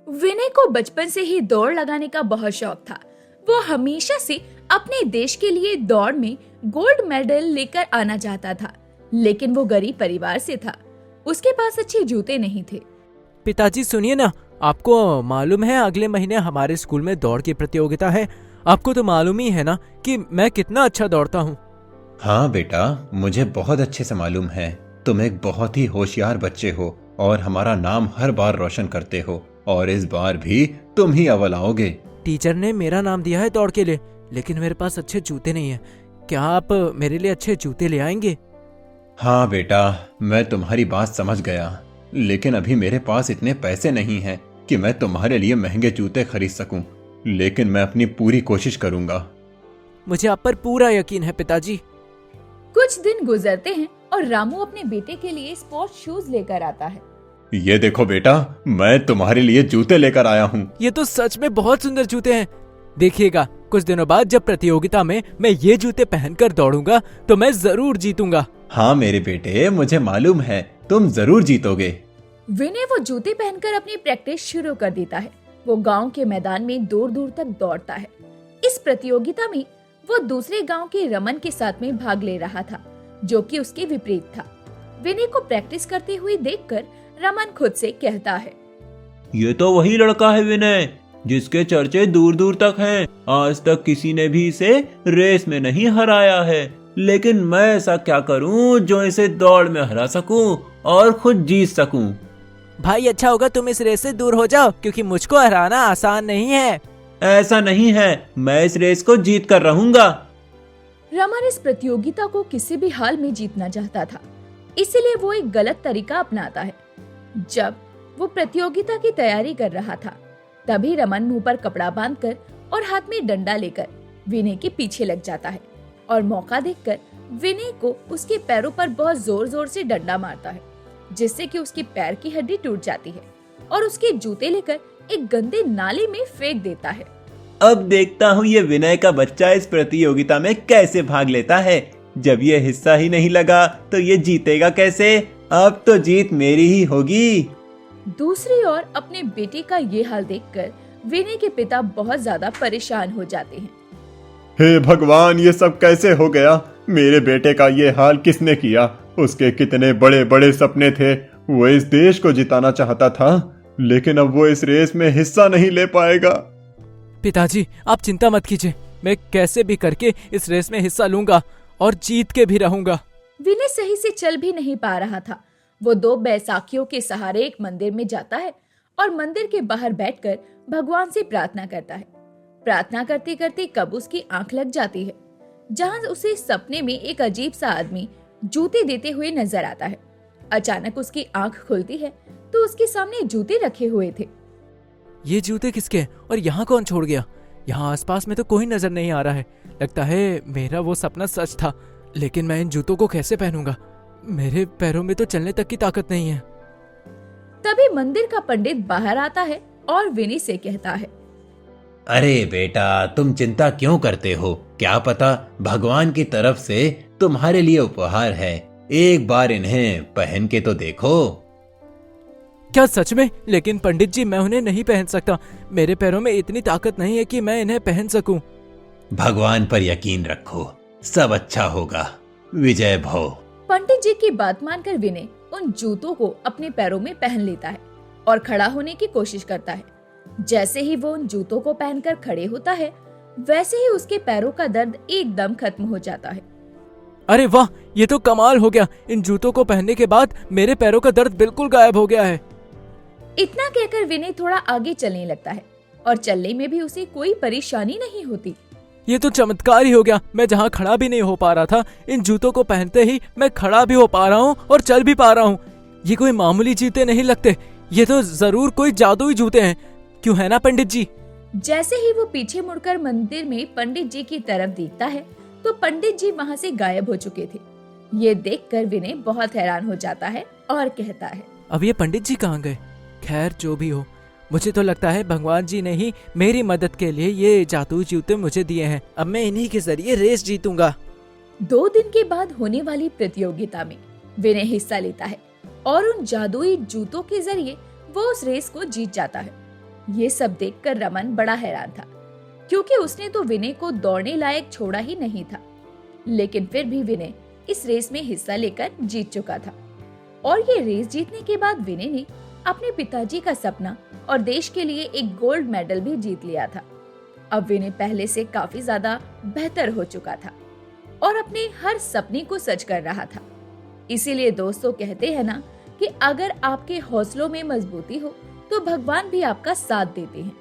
विनय को बचपन से ही दौड़ लगाने का बहुत शौक था। वो हमेशा से अपने देश के लिए दौड़ में गोल्ड मेडल लेकर आना चाहता था, लेकिन वो गरीब परिवार से था। उसके पास अच्छे जूते नहीं थे। पिताजी सुनिए ना, आपको मालूम है अगले महीने हमारे स्कूल में दौड़ की प्रतियोगिता है। आपको तो मालूम ही है ना कि मैं कितना अच्छा दौड़ता हूँ। हाँ बेटा, मुझे बहुत अच्छे से मालूम है। तुम एक बहुत ही होशियार बच्चे हो और हमारा नाम हर बार रोशन करते हो, और इस बार भी तुम ही अव्वल आओगे। टीचर ने मेरा नाम दिया है दौड़ के लिए, लेकिन मेरे पास अच्छे जूते नहीं है। क्या आप मेरे लिए अच्छे जूते ले आएंगे? हाँ बेटा, मैं तुम्हारी बात समझ गया, लेकिन अभी मेरे पास इतने पैसे नहीं हैं कि मैं तुम्हारे लिए महंगे जूते खरीद सकूं। लेकिन मैं अपनी पूरी कोशिश करूंगा। मुझे आप पर पूरा यकीन है पिताजी। कुछ दिन गुजरते हैं और रामू अपने बेटे के लिए स्पोर्ट्स शूज लेकर आता है। ये देखो बेटा, मैं तुम्हारे लिए जूते लेकर आया हूँ। ये तो सच में बहुत सुंदर जूते हैं। देखिएगा, कुछ दिनों बाद जब प्रतियोगिता में मैं ये जूते पहनकर दौड़ूंगा तो मैं जरूर जीतूंगा। हाँ मेरे बेटे, मुझे मालूम है तुम जरूर जीतोगे। विनय वो जूते पहनकर अपनी प्रैक्टिस शुरू कर देता है। वो गांव के मैदान में दूर दूर तक दौड़ता है। इस प्रतियोगिता में वो दूसरे गांव के रमन के साथ में भाग ले रहा था, जो कि उसके विपरीत था। विनय को प्रैक्टिस करते हुए देखकर रमन खुद से कहता है, ये तो वही लड़का है विनय, जिसके चर्चे दूर दूर तक हैं। आज तक किसी ने भी इसे रेस में नहीं हराया है, लेकिन मैं ऐसा क्या करूं जो इसे दौड़ में हरा सकूं और खुद जीत सकूं। भाई अच्छा होगा तुम इस रेस से दूर हो जाओ, क्योंकि मुझको हराना आसान नहीं है। ऐसा नहीं है, मैं इस रेस को जीत कर रहूंगा। रमन इस प्रतियोगिता को किसी भी हाल में जीतना चाहता था, इसीलिए वो एक गलत तरीका अपनाता है। जब वो प्रतियोगिता की तैयारी कर रहा था, तभी रमन मुंह पर कपड़ा बांधकर और हाथ में डंडा लेकर विनय के पीछे लग जाता है और मौका देखकर विनय को उसके पैरों पर बहुत जोर जोर से डंडा मारता है, जिससे कि उसके पैर की हड्डी टूट जाती है और उसके जूते लेकर एक गंदे नाले में फेंक देता है। अब देखता हूँ ये विनय का बच्चा इस प्रतियोगिता में कैसे भाग लेता है। जब ये हिस्सा ही नहीं लगा तो ये जीतेगा कैसे? अब तो जीत मेरी ही होगी। दूसरी ओर अपने बेटे का ये हाल देखकर विनय के पिता बहुत ज्यादा परेशान हो जाते हैं। हे भगवान, ये सब कैसे हो गया? मेरे बेटे का ये हाल किसने किया? उसके कितने बड़े बड़े सपने थे। वो इस देश को जिताना चाहता था, लेकिन अब वो इस रेस में हिस्सा नहीं ले पाएगा। पिताजी आप चिंता मत कीजिए, मैं कैसे भी करके इस रेस में हिस्सा लूंगा और जीत के भी रहूंगा। विनय सही से चल भी नहीं पा रहा था। वो दो बैसाखियों के सहारे एक मंदिर में जाता है और मंदिर के बाहर बैठकर भगवान से प्रार्थना करता है। प्रार्थना करते करते कब उसकी आंख लग जाती है, जहां उसे सपने में एक अजीब सा आदमी जूते देते हुए नजर आता है। अचानक उसकी आंख खुलती है तो उसके सामने जूते रखे हुए थे। ये जूते किसके हैं और यहाँ कौन छोड़ गया? यहाँ आसपास में तो कोई नजर नहीं आ रहा है। लगता है मेरा वो सपना सच था, लेकिन मैं इन जूतों को कैसे पहनूंगा? मेरे पैरों में तो चलने तक की ताकत नहीं है। तभी मंदिर का पंडित बाहर आता है और विनय से कहता है, अरे बेटा, तुम चिंता क्यों करते हो? क्या पता भगवान की तरफ से तुम्हारे लिए उपहार है। एक बार इन्हें पहन के तो देखो। क्या सच में? लेकिन पंडित जी मैं उन्हें नहीं पहन सकता। मेरे पैरों में इतनी ताकत नहीं है कि मैं इन्हें पहन सकूं। भगवान पर यकीन रखो, सब अच्छा होगा। विजय भव। पंडित जी की बात मानकर विनय उन जूतों को अपने पैरों में पहन लेता है और खड़ा होने की कोशिश करता है। जैसे ही वो उन जूतों को पहनकर खड़े होता है, वैसे ही उसके पैरों का दर्द एकदम खत्म हो जाता है। अरे वाह, ये तो कमाल हो गया। इन जूतों को पहनने के बाद मेरे पैरों का दर्द बिल्कुल गायब हो गया है। इतना कहकर विनय थोड़ा आगे चलने लगता है और चलने में भी उसे कोई परेशानी नहीं होती। ये तो चमत्कार ही हो गया। मैं जहाँ खड़ा भी नहीं हो पा रहा था, इन जूतों को पहनते ही मैं खड़ा भी हो पा रहा हूँ और चल भी पा रहा हूँ। ये कोई मामूली जूते नहीं लगते, ये तो जरूर कोई जादुई जूते हैं। क्यों है ना पंडित जी? जैसे ही वो पीछे मुड़कर मंदिर में पंडित जी की तरफ देखता है, तो पंडित जी वहाँ से गायब हो चुके थे। ये देखकर विनय बहुत हैरान हो जाता है और कहता है, अब ये पंडित जी कहाँ गए? खैर जो भी हो, मुझे तो लगता है भगवान जी ने ही मेरी मदद के लिए ये जादुई जूते मुझे दिए हैं। अब मैं इन्हीं के जरिए रेस जीतूंगा। 2 दिन के बाद होने वाली प्रतियोगिता में विनय हिस्सा लेता है और उन जादुई जूतों के जरिए वो उस रेस को जीत जाता है। ये सब देखकर रमन बड़ा हैरान था, क्योंकि उसने तो विनय को दौड़ने लायक छोड़ा ही नहीं था। लेकिन फिर भी विनय इस रेस में हिस्सा लेकर जीत चुका था और ये रेस जीतने के बाद विनय ने अपने पिताजी का सपना और देश के लिए एक गोल्ड मेडल भी जीत लिया था। अब विनय पहले से काफी ज्यादा बेहतर हो चुका था और अपने हर सपने को सच कर रहा था। इसीलिए दोस्तों कहते हैं ना कि अगर आपके हौसलों में मजबूती हो तो भगवान भी आपका साथ देते हैं।